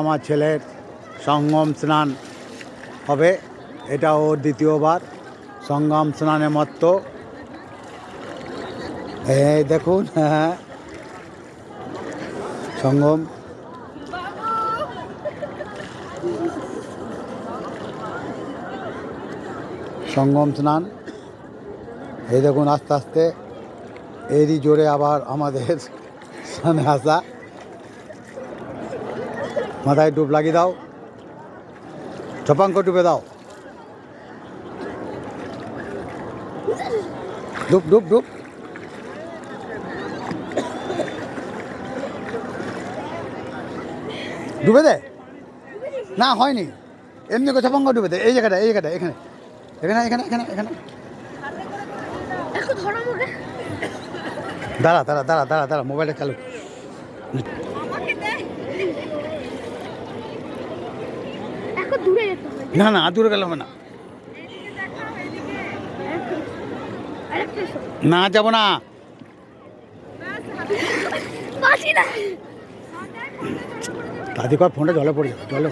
আমার ছেলের সঙ্গম স্নান হবে, এটা ওর দ্বিতীয়বার সঙ্গম স্নানে মত্ত। এই দেখুন, হ্যাঁ, সঙ্গম সঙ্গম স্নান। এই দেখুন আস্তে আস্তে এরই জোরে আবার আমাদের স্নানে আসা। মাথায় ডুব লাগিয়ে দাও, ছপাঙ্ক ডুবে দাও, ডুব ডুব ডুব। ডুবে দে না, হয়নি, এমনি করে ছপাঙ্ক ডুবে দে। এই জায়গাটা, এই জায়গাটা, এখানে এখানে এখানে এখানে এখানে দাঁড়া দাঁড়া দাঁড়া দাঁড়া দাঁড়া, মোবাইলটা চালু। না না, দূরে গেলে হবে না, না যাবো না। দাদি কর, ফোনটা জলে পড়ে যাবে, জলে।